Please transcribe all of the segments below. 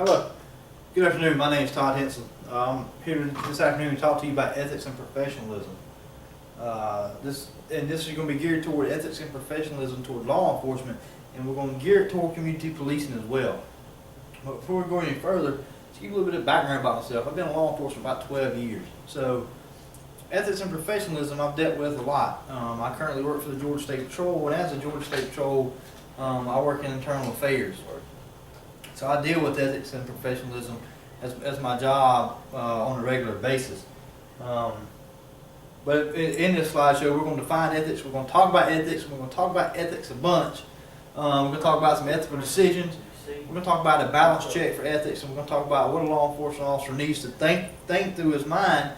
Hello. Good afternoon. My name is Todd Hinson. I'm here this afternoon to talk to you about ethics and professionalism. This is going to be geared toward ethics and professionalism toward law enforcement, and we're going to gear it toward community policing as well. But before we go any further, to give you a little bit of background about myself, I've been in law enforcement about 12 years. So, ethics and professionalism I've dealt with a lot. I currently work for the Georgia State Patrol, and as a Georgia State Patrol, I work in internal affairs. So I deal with ethics and professionalism as my job on a regular basis. But in this slideshow, we're going to define ethics, we're going to talk about ethics, we're going to talk about ethics a bunch. We're going to talk about some ethical decisions. We're going to talk about a balance check for ethics, and we're going to talk about what a law enforcement officer needs to think through his mind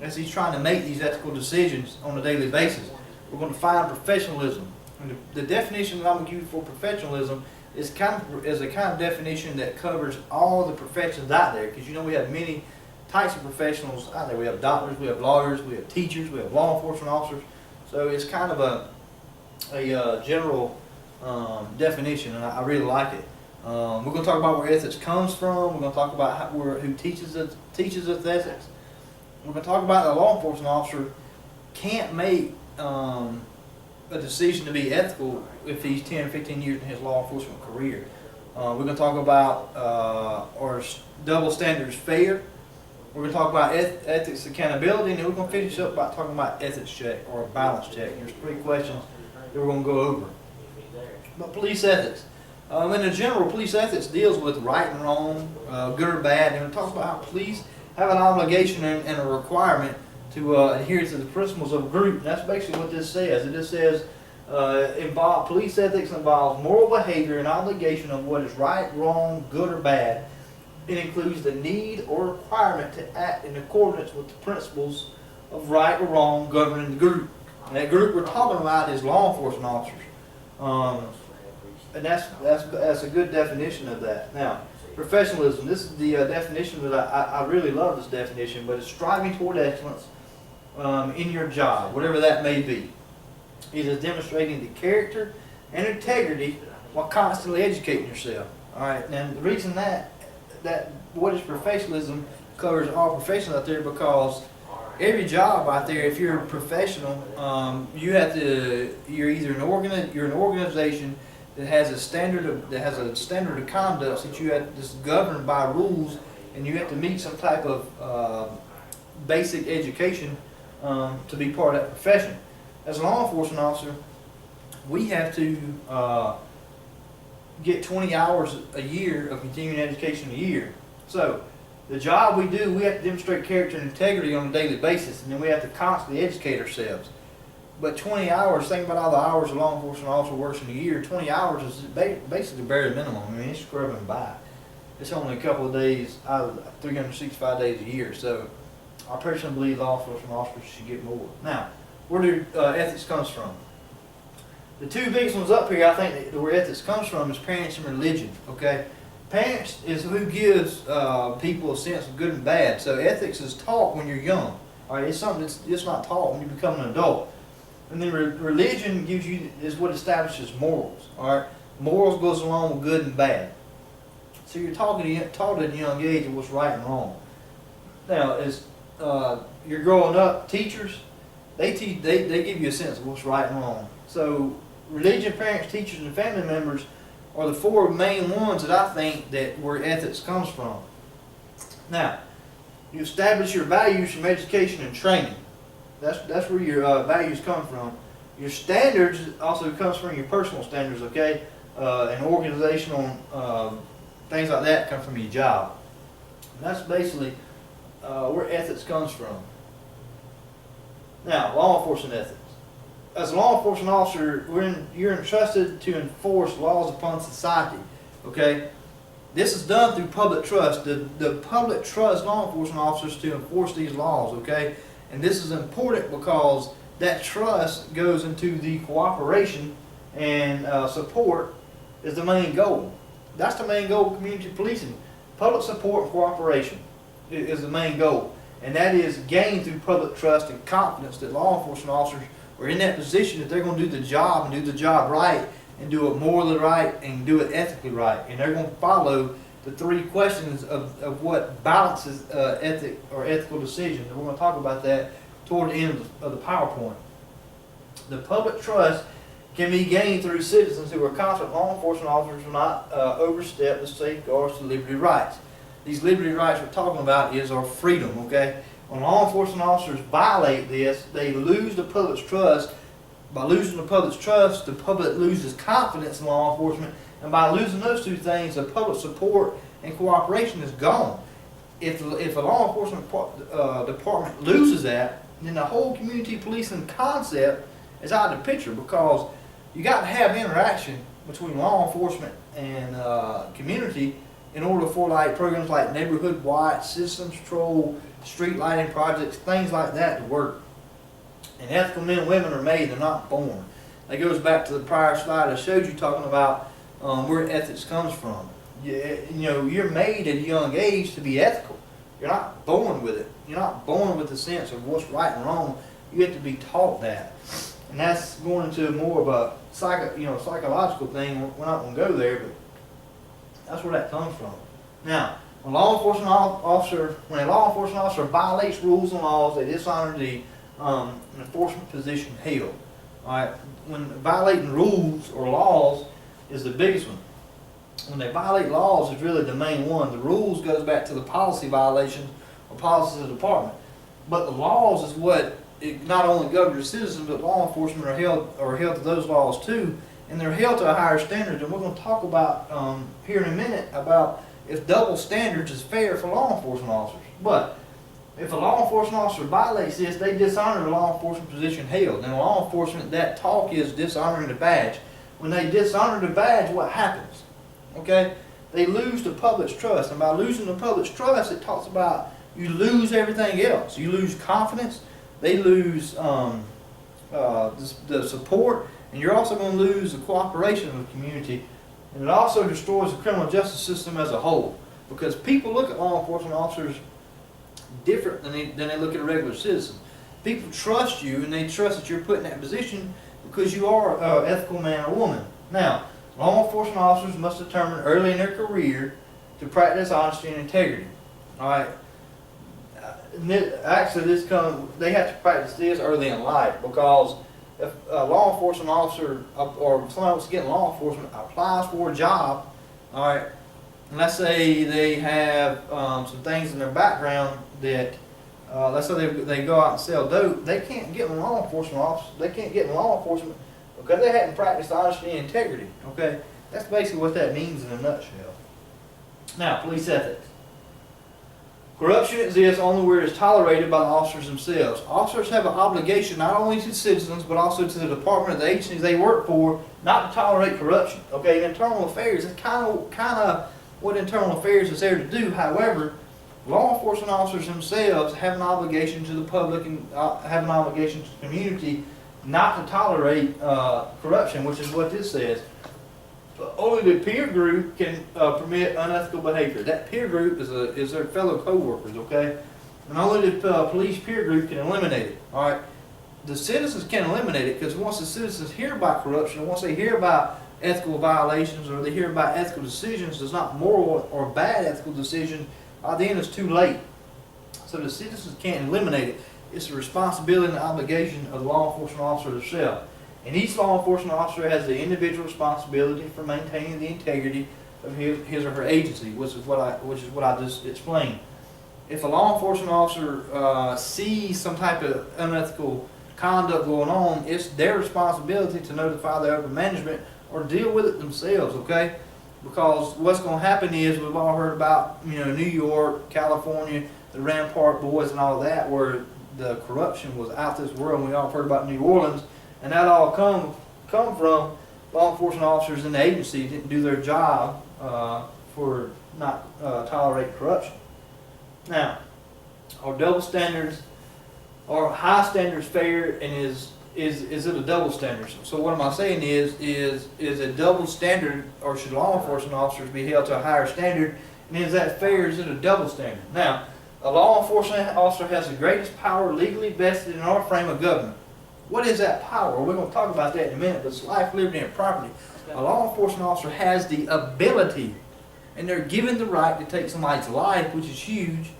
as he's trying to make these ethical decisions on a daily basis. We're going to define professionalism. And the definition that I'm going to give for professionalism is a kind of definition that covers all the professions out there, because we have many types of professionals out there. We have doctors, we have lawyers, we have teachers, we have law enforcement officers. So it's kind of a general definition, and I really like it. We're going to talk about where ethics comes from. We're going to talk about who teaches us ethics. We're going to talk about the law enforcement officer can't make a decision to be ethical if he's 10 or 15 years in his law enforcement career. We're going to talk about are double standards fair. We're going to talk about ethics accountability, and then we're going to finish up by talking about ethics check or a balance check. There's 3 questions that we're going to go over. But police ethics. In general, police ethics deals with right and wrong, good or bad, and it talks about how police have an obligation and a requirement to adhere to the principles of a group. And that's basically what this says. It just says police ethics involves moral behavior and obligation of what is right, wrong, good, or bad. It includes the need or requirement to act in accordance with the principles of right or wrong governing the group. And that group we're talking about is law enforcement officers. And that's a good definition of that. Now, professionalism. This is the definition that I really love this definition, but it's striving toward excellence in your job, whatever that may be. It is demonstrating the character and integrity while constantly educating yourself. All right. Now the reason that what is professionalism covers all professions out there, because every job out there, if you're a professional, you're either an organization that has a standard of conduct that's governed by rules, and you have to meet some type of basic education to be part of that profession. As a law enforcement officer, we have to get 20 hours a year of continuing education a year. So the job we do, we have to demonstrate character and integrity on a daily basis, and then we have to constantly educate ourselves. But 20 hours, think about all the hours a law enforcement officer works in a year. 20 hours is basically bare minimum. I mean, it's scrubbing by. It's only a couple of days out of 365 days a year. So I personally believe law enforcement officers should get more. Now, where do ethics comes from? The 2 biggest ones up here, I think, where ethics comes from is parents and religion. Okay, parents is who gives people a sense of good and bad. So ethics is taught when you're young. All right, it's something that's just not taught when you become an adult. And then religion is what establishes morals. All right, morals goes along with good and bad. So you're taught at a young age of what's right and wrong. Now, as you're growing up, teachers they give you a sense of what's right and wrong. So religion, parents, teachers, and family members are the 4 main ones that I think that where ethics comes from. Now, you establish your values from education and training. That's where your values come from. Your standards also comes from your personal standards, okay? And organizational things like that come from your job. And that's basically where ethics comes from. Now, law enforcement ethics. As a law enforcement officer, you're entrusted to enforce laws upon society, okay? This is done through public trust. The public trusts law enforcement officers to enforce these laws, okay? And this is important because that trust goes into the cooperation and support is the main goal. That's the main goal of community policing. Public support and cooperation is the main goal. And that is gained through public trust and confidence that law enforcement officers are in that position that they're going to do the job and do the job right and do it morally right and do it ethically right. And they're going to follow the three questions of what balances ethic or ethical decisions. And we're going to talk about that toward the end of the PowerPoint. The public trust can be gained through citizens who are confident law enforcement officers will not overstep the safeguards to liberty rights. These liberty rights we're talking about is our freedom, okay? When law enforcement officers violate this, they lose the public's trust. By losing the public's trust, the public loses confidence in law enforcement, and by losing those two things, the public support and cooperation is gone. If a law enforcement department loses that, then the whole community policing concept is out of the picture, because you got to have interaction between law enforcement and community in order for like programs like neighborhood watch, citizens patrol, street lighting projects, things like that to work. And ethical men and women are made, they're not born. That goes back to the prior slide I showed you talking about where ethics comes from. You're made at a young age to be ethical. You're not born with it. You're not born with the sense of what's right and wrong. You have to be taught that. And that's going into more of a psychological thing. We're not going to go there, but that's where that comes from. Now, when a law enforcement officer violates rules and laws, they dishonor the enforcement position held. All right, when violating rules or laws is the biggest one. When they violate laws is really the main one. The rules goes back to the policy violations or policies of the department. But the laws is what it not only governs citizens, but law enforcement are held to those laws too, and they're held to a higher standard. And we're going to talk about here in a minute about if double standards is fair for law enforcement officers. But if a law enforcement officer violates this, they dishonor the law enforcement position held. And law enforcement, that talk is dishonoring the badge. When they dishonor the badge, what happens? Okay? They lose the public's trust. And by losing the public's trust, it talks about you lose everything else. You lose confidence. They lose the support. And you're also going to lose the cooperation of the community. And it also destroys the criminal justice system as a whole. Because people look at law enforcement officers different than they look at a regular citizen. People trust you, and they trust that you're put in that position because you are an ethical man or woman. Now, law enforcement officers must determine early in their career to practice honesty and integrity. All right. Actually, they have to practice this early in life, because if a law enforcement officer or someone else getting law enforcement applies for a job, all right, and let's say they have some things in their background that, let's say they go out and sell dope, they can't get in law enforcement office. They can't get in law enforcement because they hadn't practiced honesty and integrity. Okay, that's basically what that means in a nutshell. Now, police ethics. Corruption exists only where it is tolerated by the officers themselves. Officers have an obligation not only to citizens, but also to the department of the agencies they work for, not to tolerate corruption. Okay, internal affairs is kind of what internal affairs is there to do. However, law enforcement officers themselves have an obligation to the public and have an obligation to the community not to tolerate corruption, which is what this says. Only the peer group can permit unethical behavior. That peer group is their fellow co-workers, okay? And only the police peer group can eliminate it, all right? The citizens can eliminate it, because once the citizens hear about corruption, once they hear about ethical violations, or they hear about ethical decisions, there's not moral or bad ethical decisions, by then it's too late. So the citizens can't eliminate it. It's the responsibility and the obligation of the law enforcement officer themselves. And each law enforcement officer has the individual responsibility for maintaining the integrity of his or her agency, which is what I just explained. If a law enforcement officer sees some type of unethical conduct going on, it's their responsibility to notify their upper management or deal with it themselves, okay? Because what's going to happen is, we've all heard about, New York, California, the Rampart Boys and all that, where the corruption was out this world, and we all heard about New Orleans, and that all come from law enforcement officers in the agency didn't do their job for not tolerating corruption. Now, are double standards, are high standards fair, and is it a double standard? So what am I saying is a double standard, or should law enforcement officers be held to a higher standard, and is that fair? Is it a double standard? Now, a law enforcement officer has the greatest power legally vested in our frame of government. What is that power? We're going to talk about that in a minute, but it's life, liberty, and property. A law enforcement officer has the ability and they're given the right to take somebody's life, which is huge.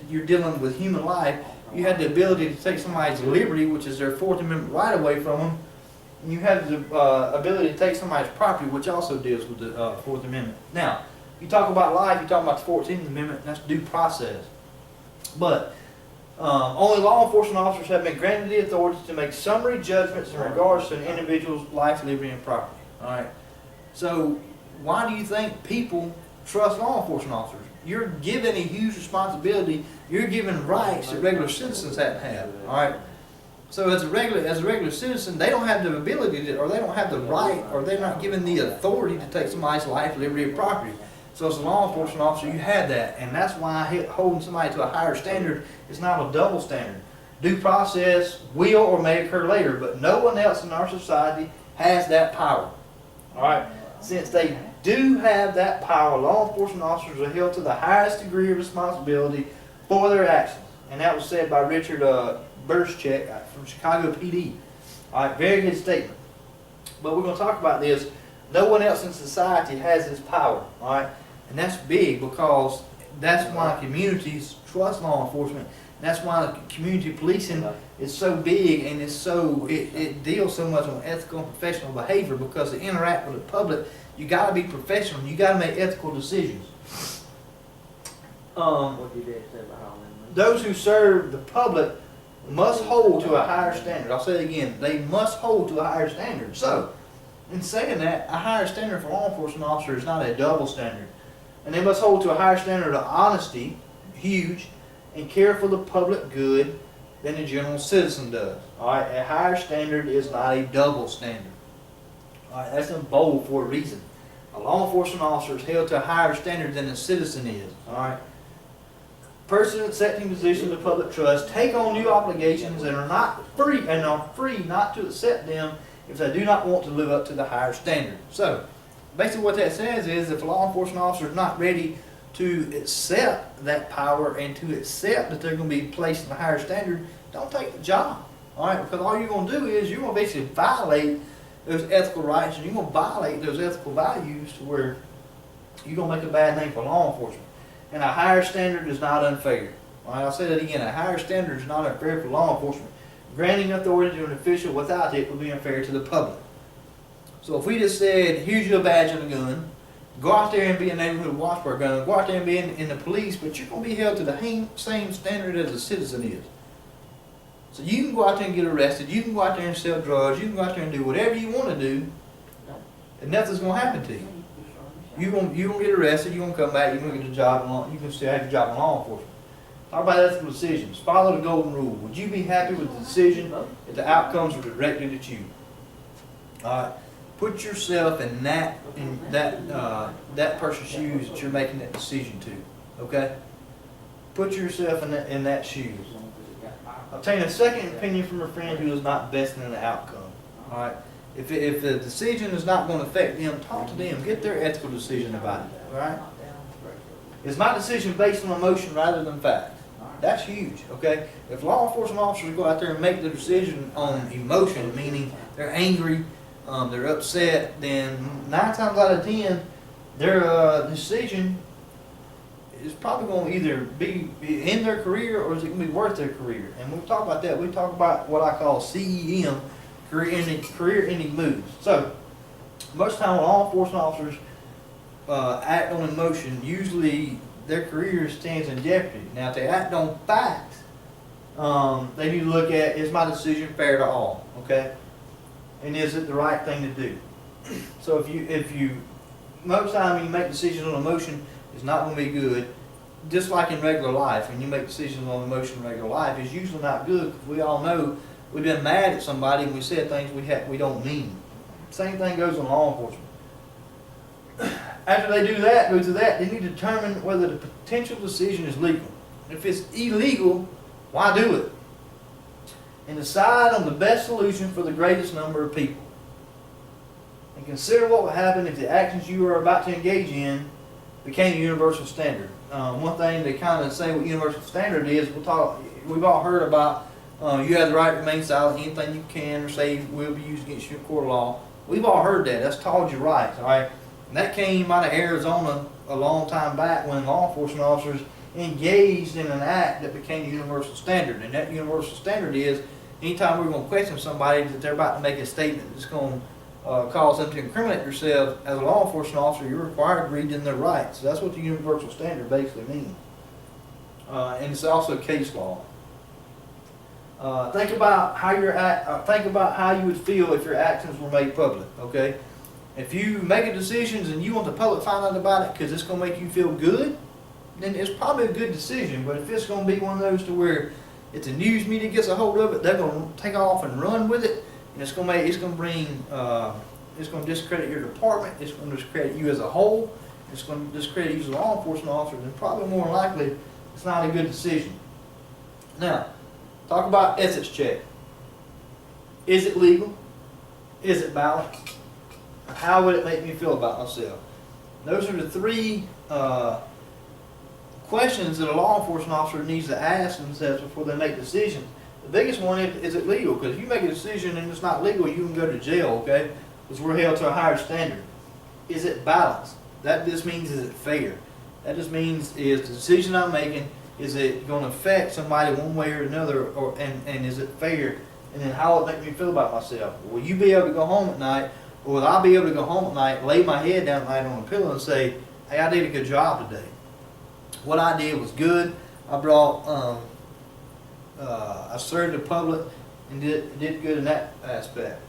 You're dealing with human life. You have the ability to take somebody's liberty, which is their Fourth Amendment right away from them. And you have the ability to take somebody's property, which also deals with the Fourth Amendment. Now, you talk about life, you talk about the 14th Amendment, that's due process. But only law enforcement officers have been granted the authority to make summary judgments in regards to an individual's life, liberty, and property. All right. So, why do you think people trust law enforcement officers? You're given a huge responsibility. You're given rights that regular citizens haven't had. All right. So as a regular citizen, they don't have the ability to, or they don't have the right, or they're not given the authority to take somebody's life, liberty, or property. So as a law enforcement officer, you have that, and that's why holding somebody to a higher standard is not a double standard. Due process will or may occur later, but no one else in our society has that power. All right. Since they do have that power, law enforcement officers are held to the highest degree of responsibility for their actions, and that was said by Richard Burschek from Chicago PD. All right, very good statement. But we're going to talk about this. No one else in society has this power. All right, and that's big because that's why communities trust law enforcement. And that's why community policing is so big, and it deals so much on ethical and professional behavior, because to interact with the public, you got to be professional. You got to make ethical decisions. Those who serve the public must hold to a higher standard. I'll say it again. They must hold to a higher standard. So, in saying that, a higher standard for law enforcement officers is not a double standard. And they must hold to a higher standard of honesty, huge, and care for the public good than a general citizen does. All right, a higher standard is not a double standard. All right, that's in bold for a reason. A law enforcement officer is held to a higher standard than a citizen is. All right. Persons accepting positions of public trust take on new obligations and are free not to accept them if they do not want to live up to the higher standard. So, basically what that says is, if a law enforcement officer is not ready to accept that power and to accept that they're going to be placed in a higher standard, don't take the job. All right, because all you're going to do is you're going to basically violate those ethical rights, and you're going to violate those ethical values to where you're going to make a bad name for law enforcement. And a higher standard is not unfair. All right, I'll say that again. A higher standard is not unfair for law enforcement. Granting authority to an official without it would be unfair to the public. So if we just said, here's your badge and a gun, go out there and be a neighborhood watch for a gun, go out there and be in the police, but you're going to be held to the same standard as a citizen is. So you can go out there and get arrested, you can go out there and sell drugs, you can go out there and do whatever you want to do, and nothing's going to happen to you. You're going to get arrested, you're going to come back, you're going to get a job, you can still have your job in law enforcement. Talk about ethical decisions. Follow the golden rule. Would you be happy with the decision if the outcomes were directed at you? Put yourself in that person's shoes that you're making that decision to. Okay? Put yourself in that shoes. Obtain a second opinion from a friend who is not vested in the outcome. All right? If the decision is not going to affect them, talk to them. Get their ethical decision about it. All right? Is my decision based on emotion rather than fact? That's huge. Okay? If law enforcement officers go out there and make the decision on emotion, meaning they're angry, they're upset, then 9 times out of 10, their decision is probably going to either be in their career, or is it going to be worth their career. And when we talk about that, we talk about what I call CEM, career-ending moves. So, most time when law enforcement officers act on emotion, usually their career stands in jeopardy. Now, if they act on facts, they need to look at, is my decision fair to all? Okay? And is it the right thing to do? So if you most time you make decisions on emotion, it's not going to be good. Just like in regular life, when you make decisions on emotion in regular life, it's usually not good, because we all know we've been mad at somebody and we said things we don't mean. Same thing goes in law enforcement. After they do that, go through that, they need to determine whether the potential decision is legal. If it's illegal, why do it? And decide on the best solution for the greatest number of people. And consider what would happen if the actions you are about to engage in became a universal standard. One thing to kind of say what universal standard is, we've all heard about you have the right to remain silent. Anything you can or say will be used against you in court of law. We've all heard that. That's Todd's your rights. All right. And that came out of Arizona a long time back when law enforcement officers engaged in an act that became the universal standard. And that universal standard is anytime we're going to question somebody that they're about to make a statement that's going to cause them to incriminate themselves, as a law enforcement officer, you're required to read in their rights. So that's what the universal standard basically means. And it's also case law. Think about how you would feel if your actions were made public. Okay, if you make a decision and you want the public to find out about it because it's going to make you feel good, then it's probably a good decision. But if it's going to be one of those to where if the news media gets a hold of it, they're going to take off and run with it, and it's going to discredit your department. It's going to discredit you as a whole. It's going to discredit you as a law enforcement officer. Then probably more likely it's not a good decision. Now, talk about ethics check. Is it legal? Is it balanced? How would it make me feel about myself? Those are the three questions that a law enforcement officer needs to ask themselves before they make decisions. The biggest one is it legal? Because if you make a decision and it's not legal, you can go to jail, okay? Because we're held to a higher standard. Is it balanced? That just means, is it fair? That just means, is the decision I'm making, is it going to affect somebody one way or another, and is it fair? And then how will it make me feel about myself? Will you be able to go home at night, or will I be able to go home at night, lay my head down at night on a pillow and say, hey, I did a good job today. What I did was good. I brought, I served the public and did good in that aspect.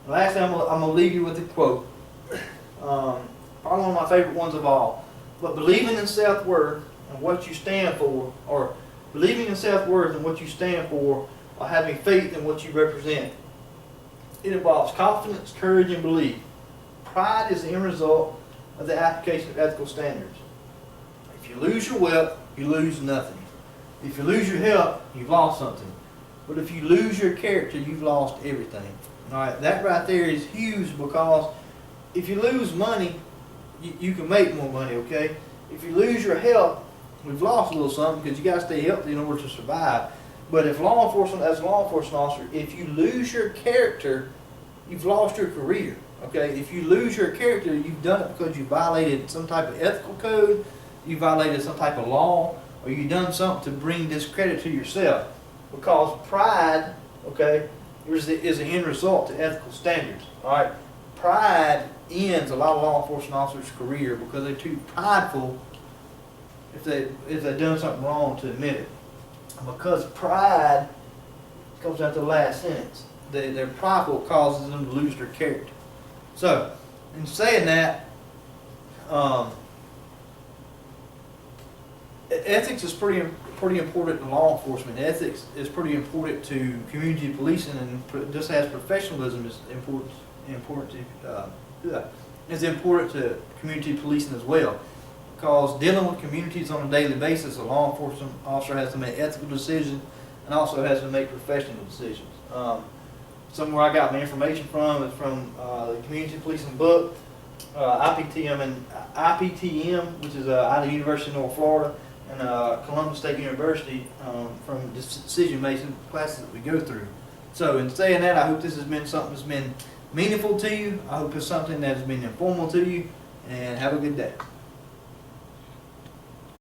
Lastly, I'm going to leave you with a quote. Probably one of my favorite ones of all. But believing in self-worth and what you stand for, or believing in self-worth and what you stand for, or having faith in what you represent. It involves confidence, courage, and belief. Pride is the end result of the application of ethical standards. If you lose your wealth, you lose nothing. If you lose your health, you've lost something. But if you lose your character, you've lost everything. All right, that right there is huge, because if you lose money, you can make more money, okay? If you lose your health, we've lost a little something, because you got to stay healthy in order to survive. But if as a law enforcement officer, if you lose your character, you've lost your career, okay? If you lose your character, you've done it because you violated some type of ethical code, you violated some type of law, or you've done something to bring discredit to yourself. Because pride, okay, is the end result to ethical standards. All right, pride ends a lot of law enforcement officers' career because they're too prideful if they've done something wrong to admit it. Because pride comes out the last sentence. Their prideful causes them to lose their character. So, in saying that, ethics is pretty important to law enforcement. Ethics is pretty important to community policing, and just as professionalism is important to community policing as well. Because dealing with communities on a daily basis, a law enforcement officer has to make ethical decisions and also has to make professional decisions. Somewhere I got my information from is from the community policing book, IPTM, which is out of the University of North Florida, and Columbus State University, from decision-making classes that we go through. So in saying that, I hope this has been something that's been meaningful to you. I hope it's something that has been informative to you, and have a good day.